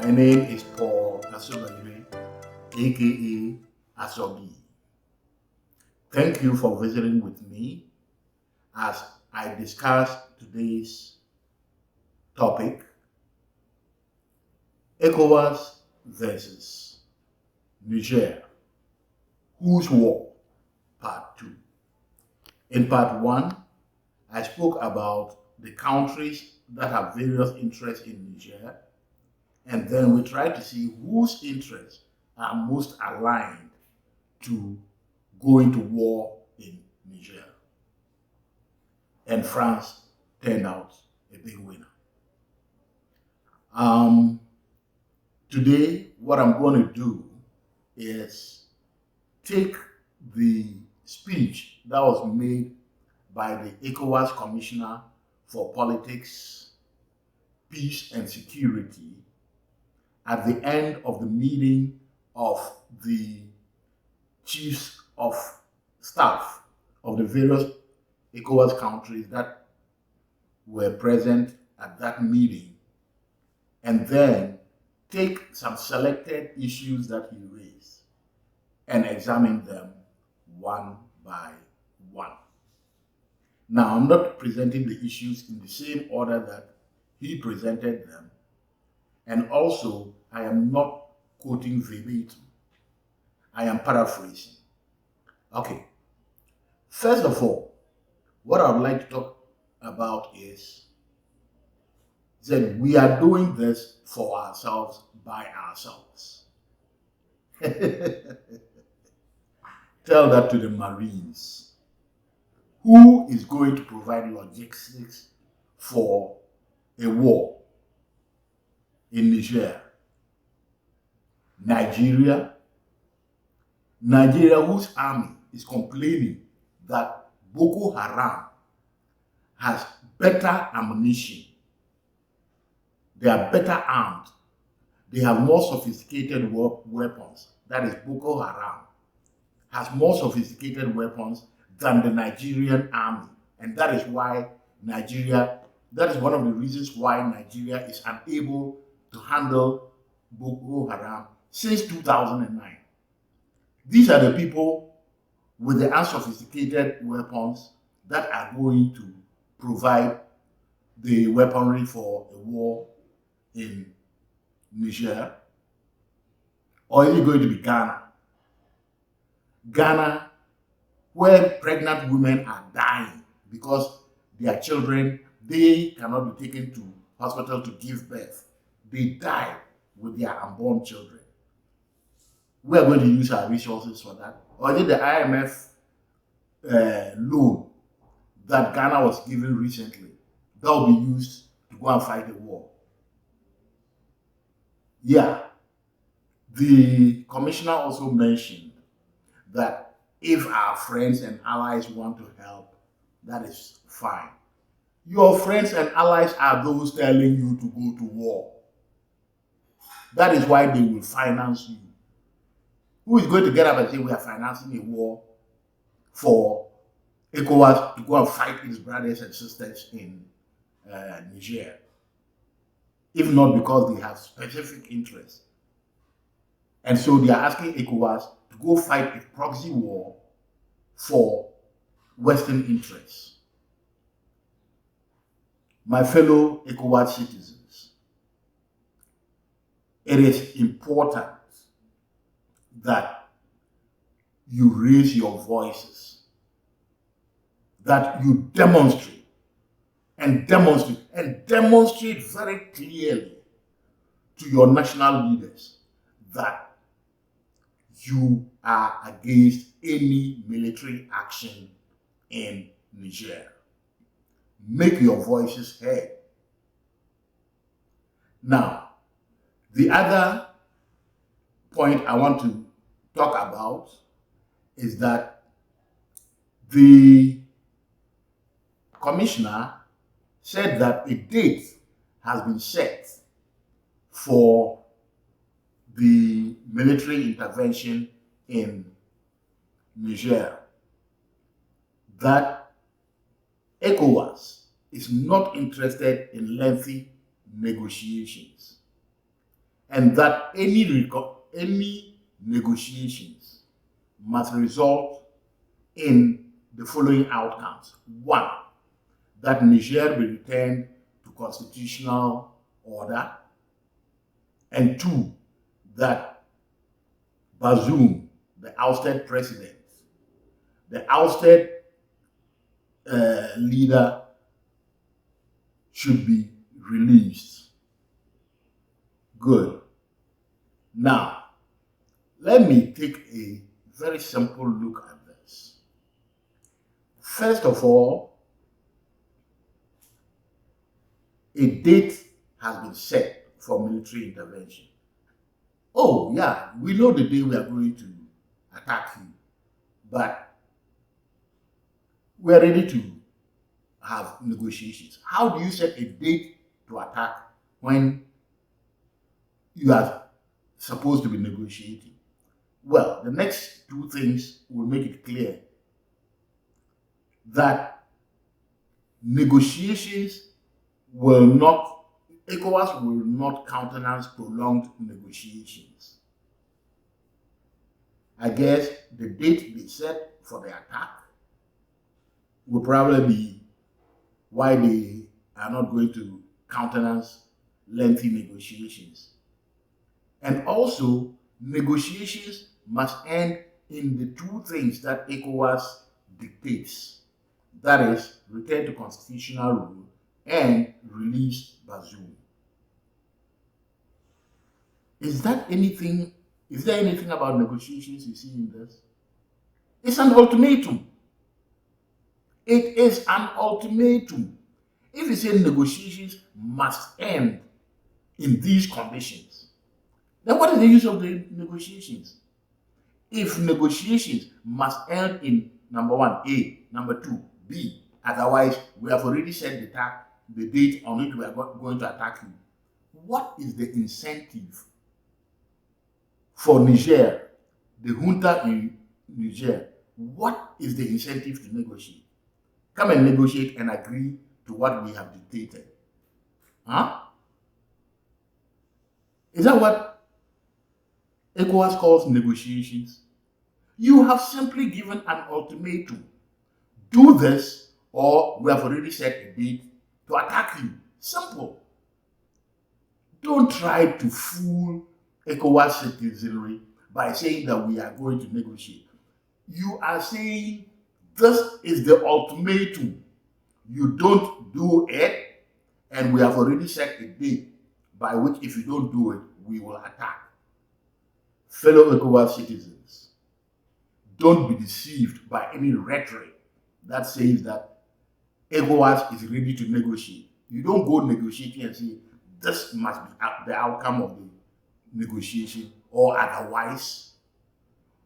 My name is Paul Asobayire, aka Asobayire. Thank you for visiting with me as I discuss today's topic, Ecowas versus Niger, whose war, part 2. In part 1, I spoke about the countries that have various interests in Niger, and then we tried to see whose interests are most aligned to going to war in Niger. And France turned out a big winner. Today, what I'm going to do is take the speech that was made by the Ecowas Commissioner for Politics, Peace and Security at the end of the meeting of the chiefs of staff of the various Ecowas countries that were present at that meeting, and then take some selected issues that he raised and examine them one by one. Now, I'm not presenting the issues in the same order that he presented them, and also I am not quoting verbatim. I am paraphrasing. Okay. First of all, what I would like to talk about is that we are doing this for ourselves, by ourselves. Tell that to the Marines. Who is going to provide logistics for a war in Niger? Nigeria, whose army is complaining that Boko Haram has better ammunition. They are better armed. They have more sophisticated weapons. That is, Boko Haram has more sophisticated weapons than the Nigerian army. And that is why that is one of the reasons why Nigeria is unable to handle Boko Haram since 2009. These are the people with the unsophisticated weapons that are going to provide the weaponry for a war in Niger. Or is it going to be Ghana? Ghana, where pregnant women are dying because their children, they cannot be taken to hospital to give birth. They die with their unborn children. We are going to use our resources for that. Or is it the IMF loan that Ghana was given recently that will be used to go and fight a war? Yeah. The commissioner also mentioned that if our friends and allies want to help, that is fine. Your friends and allies are those telling you to go to war. That is why they will finance you. Who is going to get up and say we are financing a war for Ecowas to go and fight its brothers and sisters in Niger? If not because they have specific interests. And so they are asking Ecowas to go fight a proxy war for Western interests. My fellow Ecowas citizens, it is important that you raise your voices, that you demonstrate very clearly to your national leaders that you are against any military action in Niger. Make your voices heard. Now, the other point I want to talk about is that the commissioner said that a date has been set for the military intervention in Niger, that Ecowas is not interested in lengthy negotiations. and that any negotiations must result in the following outcomes. One, that Niger be returned to constitutional order, and two, that Bazoum, the ousted president, the ousted leader, should be released. Good. Now, let me take a very simple look at this. First of all, a date has been set for military intervention. Oh, yeah, we know the day we are going to attack you, but we are ready to have negotiations. How do you set a date to attack when you are supposed to be negotiating? Well, the next two things will make it clear that negotiations will not, ECOWAS will not countenance prolonged negotiations. I guess the date they set for the attack will probably be why they are not going to countenance lengthy negotiations. And also, negotiations must end in the two things that ECOWAS dictates. That is, return to constitutional rule and release Bazoum. Is there anything about negotiations you see in this? It's an ultimatum. It is an ultimatum. If you say negotiations must end in these conditions, then what is the use of the negotiations? If negotiations must end in number one, A, number two, B, otherwise we have already set the date on which we are going to attack you, what is the incentive for Niger, the junta in Niger? What is the incentive to negotiate? Come and negotiate and agree to what we have dictated. Huh? Is that what ECOWAS calls negotiations? You have simply given an ultimatum. Do this, or we have already set a date to attack you. Simple. Don't try to fool ECOWAS citizenry by saying that we are going to negotiate. You are saying this is the ultimatum. You don't do it, and we have already set a date by which if you don't do it, we will attack. Fellow ECOWAS citizens, don't be deceived by any rhetoric that says that ECOWAS is ready to negotiate. You don't go negotiating and say, this must be the outcome of the negotiation, or otherwise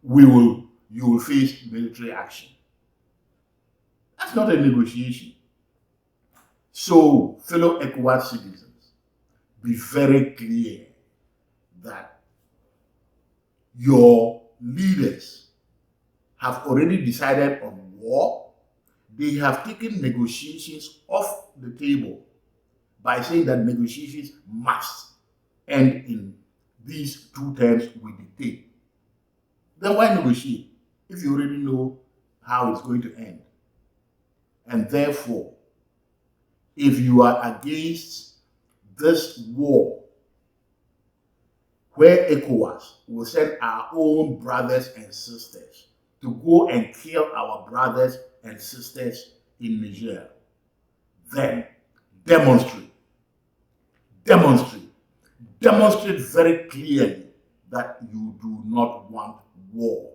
you will face military action. That's not a negotiation. So, fellow ECOWAS citizens, be very clear that your leaders have already decided on war. They have taken negotiations off the table by saying that negotiations must end in these two terms we dictate. Then why negotiate if you already know how it's going to end? And therefore, if you are against this war, where ECOWAS will send our own brothers and sisters to go and kill our brothers and sisters in Niger, then demonstrate very clearly that you do not want war.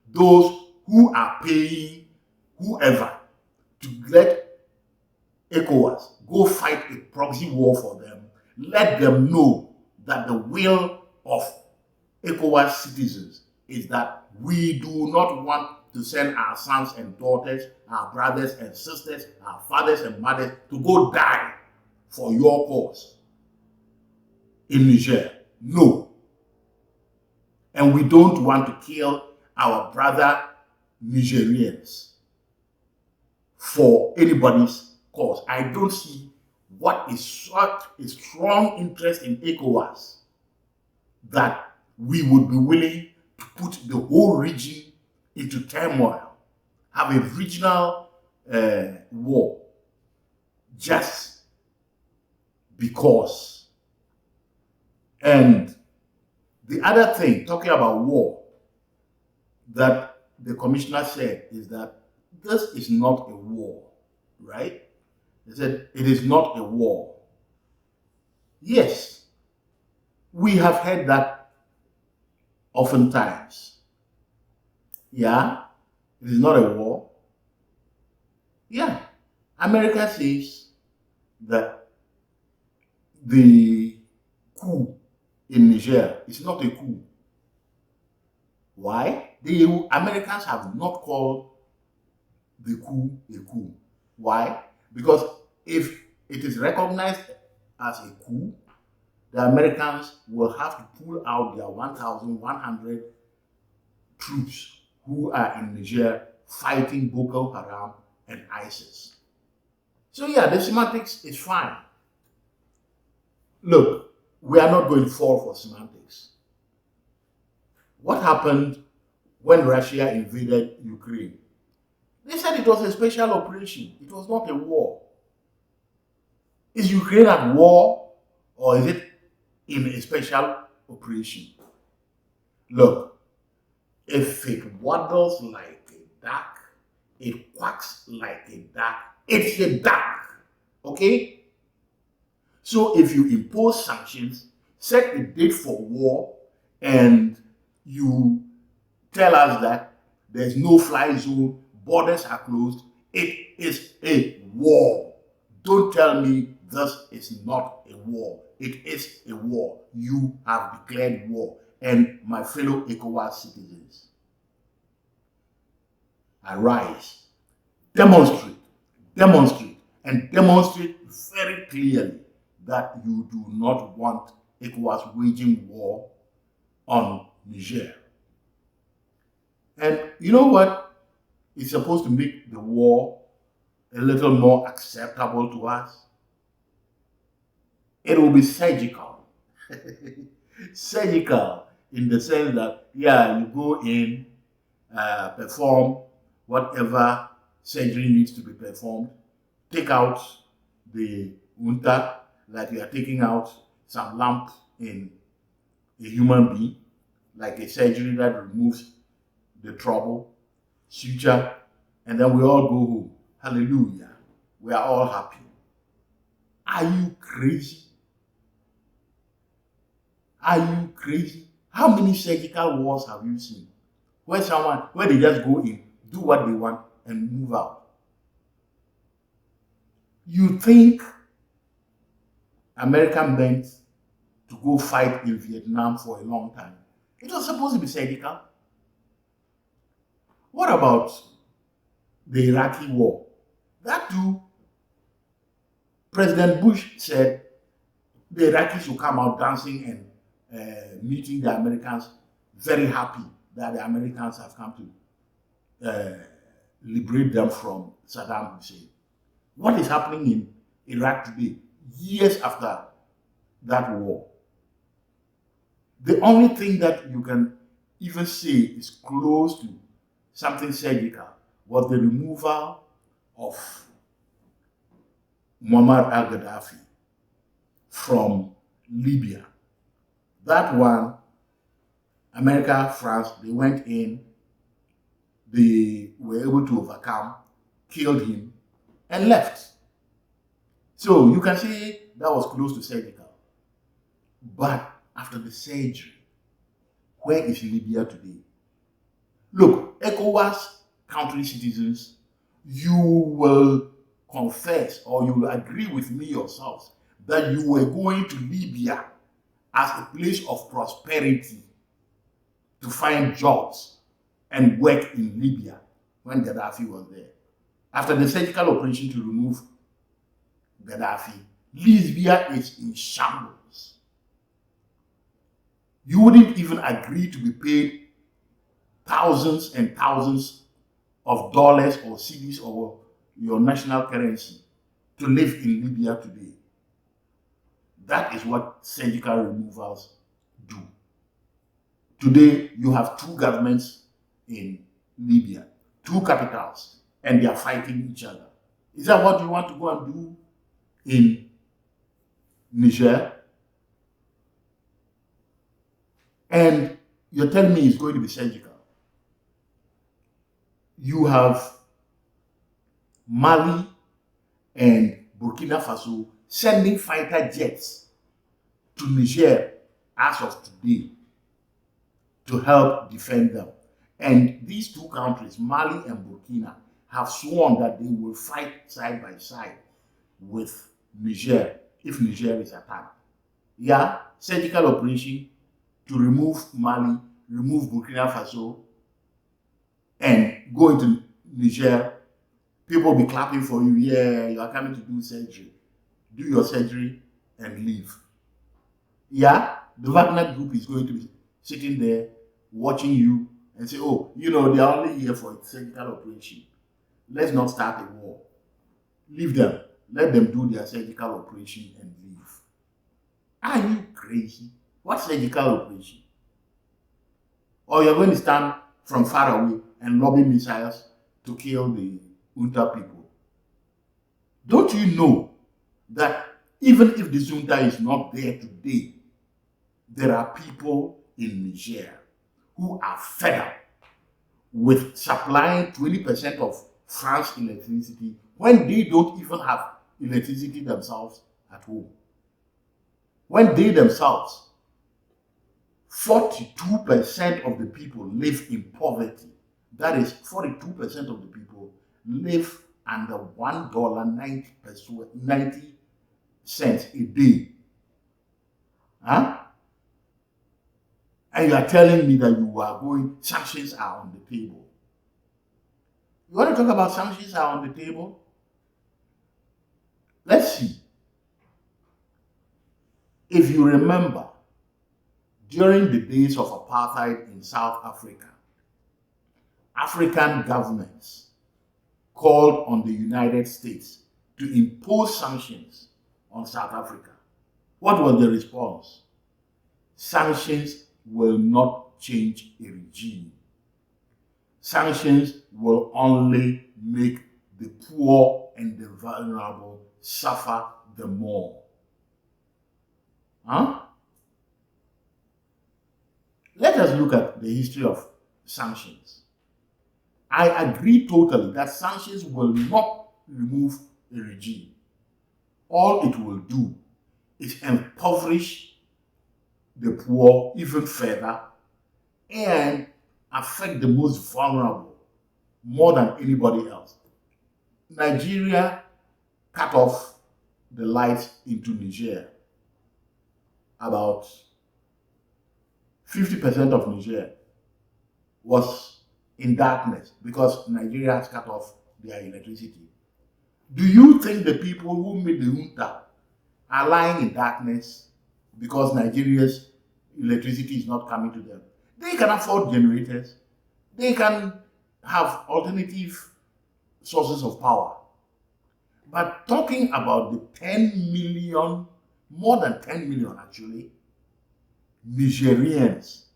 Those who are paying whoever to let ECOWAS go fight a proxy war for them, let them know that the will of ECOWAS citizens is that we do not want to send our sons and daughters, our brothers and sisters, our fathers and mothers to go die for your cause in Niger. No. And we don't want to kill our brother Nigerians for anybody's cause. I don't see what is such a strong interest in ECOWAS that we would be willing to put the whole region into turmoil, have a regional war, just because. And the other thing, talking about war, that the commissioner said is that this is not a war, right? He said it is not a war. Yes, we have heard that oftentimes. Yeah, it is not a war. Yeah, America says that the coup in Niger is not a coup. Why? The Americans have not called the coup a coup. Why? Because if it is recognized as a coup, the Americans will have to pull out their 1,100 troops who are in Niger fighting Boko Haram and ISIS. So yeah, the semantics is fine. Look, we are not going to fall for semantics. What happened when Russia invaded Ukraine? They said it was a special operation. It was not a war. Is Ukraine at war or is it in a special operation? Look, if it waddles like a duck, it quacks like a duck, it's a duck. Okay? So if you impose sanctions, set a date for war, and you tell us that there's no fly zone, borders are closed, it is a war. Don't tell me this is not a war. It is a war. You have declared war. And my fellow Ecowas citizens, arise, demonstrate, and demonstrate very clearly that you do not want Ecowas waging war on Niger. And you know what? It's supposed to make the war a little more acceptable to us. It will be surgical. Surgical in the sense that, yeah, you go in, perform whatever surgery needs to be performed, take out the junta, like you are taking out some lump in a human being, like a surgery that removes the trouble, suture, and then we all go home. Hallelujah. We are all happy. Are you crazy? Are you crazy? How many surgical wars have you seen? Where they just go in, do what they want, and move out. You think America meant to go fight in Vietnam for a long time? It was supposed to be surgical. What about the Iraqi war? That too, President Bush said the Iraqis will come out dancing and meeting the Americans, very happy that the Americans have come to liberate them from Saddam Hussein. What is happening in Iraq today, years after that war? The only thing that you can even say is close to something surgical was the removal of Muammar al-Gaddafi from Libya. That one, America, France, they went in, they were able to overcome, killed him, and left. So you can say that was close to surgical. But after the surgery, where is Libya today? Look, ECOWAS country citizens, you will confess or you will agree with me yourselves that you were going to Libya as a place of prosperity to find jobs and work in Libya when Gaddafi was there. After the surgical operation to remove Gaddafi, Libya is in shambles. You wouldn't even agree to be paid thousands and thousands of dollars or cedis or your national currency to live in Libya today. That is what surgical removals do. Today, you have two governments in Libya, two capitals, and they are fighting each other. Is that what you want to go and do in Niger? And you're telling me it's going to be surgical. You have Mali and Burkina Faso sending fighter jets to Niger as of today to help defend them. And these two countries, Mali and Burkina, have sworn that they will fight side by side with Niger if Niger is attacked. Yeah, surgical operation to remove Mali, remove Burkina Faso, and go into Niger. People will be clapping for you. Yeah, you are coming to do surgery. Do your surgery and leave. Yeah, the Wagner group is going to be sitting there watching you and say, oh, you know, they are only here for a surgical operation. Let's not start a war. Leave them. Let them do their surgical operation and leave. Are you crazy? What surgical operation? Or you're going to stand from far away and lobby missiles to kill the junta people? Don't you know that even if the junta is not there today, there are people in Niger who are fed up with supplying 20% of France's electricity when they don't even have electricity themselves at home. When they themselves, 42% of the people live in poverty. That is, 42% of the people live under $1.90 a day. Huh? And you are telling me that you are going, sanctions are on the table. You want to talk about sanctions are on the table? Let's see. If you remember, during the days of apartheid in South Africa, African governments called on the United States to impose sanctions on South Africa. What was the response? Sanctions will not change a regime. Sanctions will only make the poor and the vulnerable suffer the more. Huh? Let us look at the history of sanctions. I agree totally that sanctions will not remove a regime. All it will do is impoverish the poor even further and affect the most vulnerable more than anybody else. Nigeria cut off the lights into Niger. About 50% of Niger was in darkness because Nigeria has cut off their electricity. Do you think the people who made the junta are lying in darkness because Nigeria's electricity is not coming to them? They can afford generators. They can have alternative sources of power. But talking about the 10 million, more than 10 million actually, Nigerians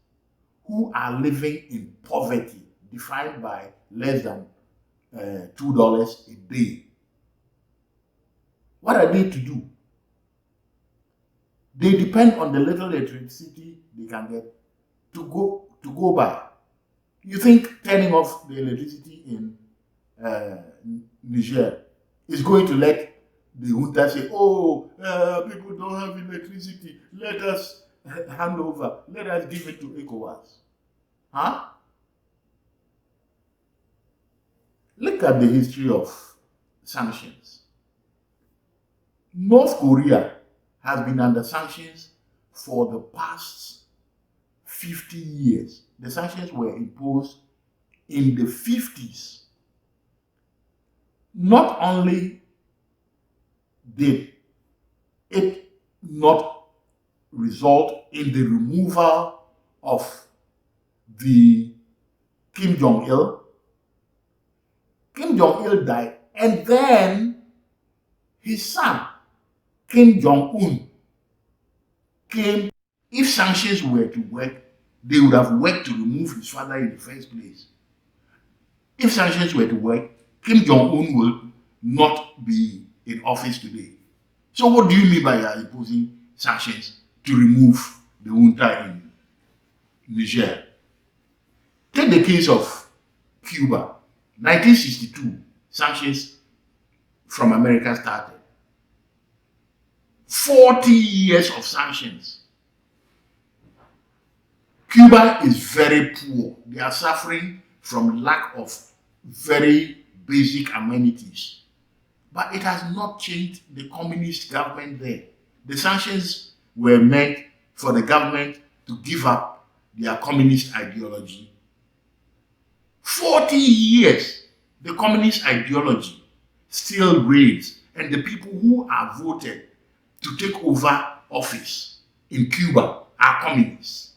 who are living in poverty, defined by less than $2 a day. What are they to do? They depend on the little electricity they can get to go by. You think turning off the electricity in Niger is going to let the junta say, oh, people don't have electricity, let us hand over, let us give it to Ecowas? Huh? Look at the history of sanctions. North Korea has been under sanctions for the past 50 years. The sanctions were imposed in the 50s. Not only did it not result in the removal of the Kim Jong-il. Kim Jong-il died, and then his son, Kim Jong-un, came. If sanctions were to work, they would have worked to remove his father in the first place. If sanctions were to work, Kim Jong-un will not be in office today. So what do you mean by imposing sanctions to remove the junta in Niger? Take the case of Cuba. 1962, sanctions from America started. 40 years of sanctions. Cuba is very poor. They are suffering from lack of very basic amenities. But it has not changed the communist government there. The sanctions were meant for the government to give up their communist ideology. 40 years, the communist ideology still reigns, and the people who are voted to take over office in Cuba are communists.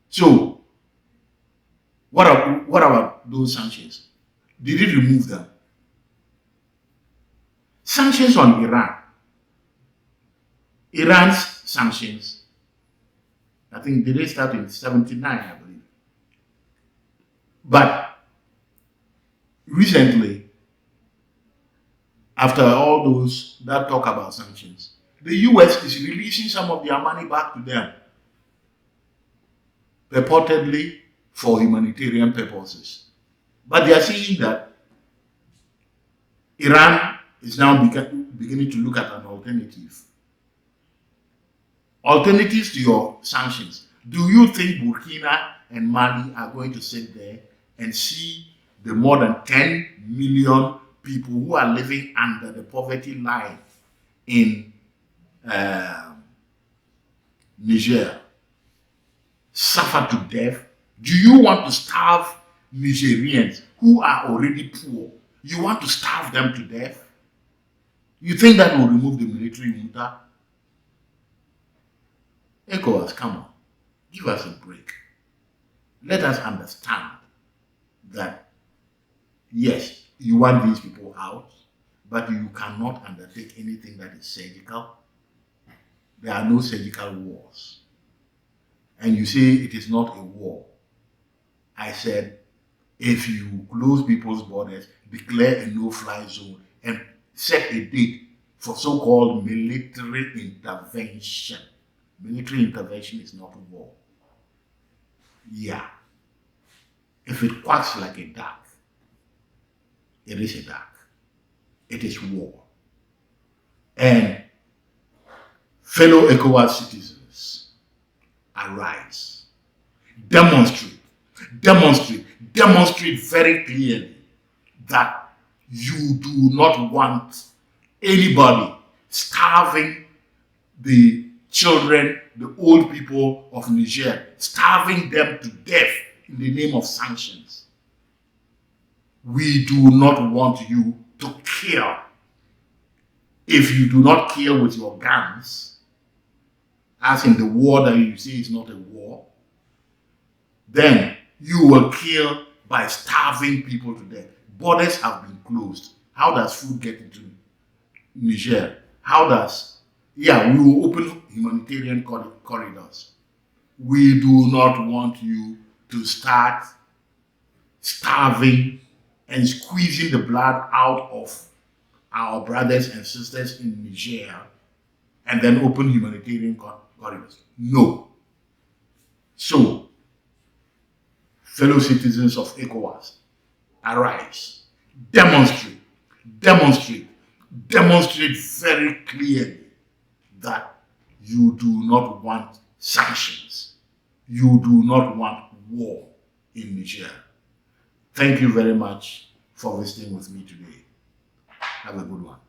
So, what about those sanctions? Did it remove them? Sanctions on Iran. Iran's sanctions, I think they start in 79, I believe. But recently, after all those that talk about sanctions, the US is releasing some of their money back to them, purportedly for humanitarian purposes. But they are saying that Iran is now beginning to look at an alternative. Alternatives to your sanctions. Do you think Burkina and Mali are going to sit there and see the more than 10 million people who are living under the poverty line in Niger suffer to death? Do you want to starve Nigerians who are already poor? You want to starve them to death? You think that will remove the military junta? Ecowas, come on, give us a break. Let us understand that, yes, you want these people out, but you cannot undertake anything that is surgical. There are no surgical wars. And you say it is not a war. I said, if you close people's borders, declare a no-fly zone, and set a date for so-called military intervention. Military intervention is not war. Yeah. If it quacks like a duck, it is a duck. It is war. And fellow Ecowas citizens, arise. Demonstrate very clearly that you do not want anybody starving the children, the old people of Niger, starving them to death in the name of sanctions. We do not want you to kill. If you do not kill with your guns, as in the war that you say is not a war, then you will kill by starving people to death. Borders have been closed. How does food get into Niger? We will open humanitarian corridors. We do not want you to start starving and squeezing the blood out of our brothers and sisters in Niger and then open humanitarian corridors. No. So, fellow citizens of Ecowas, arise, demonstrate very clearly that you do not want sanctions. You do not want war in Niger. Thank you very much for visiting with me today. Have a good one.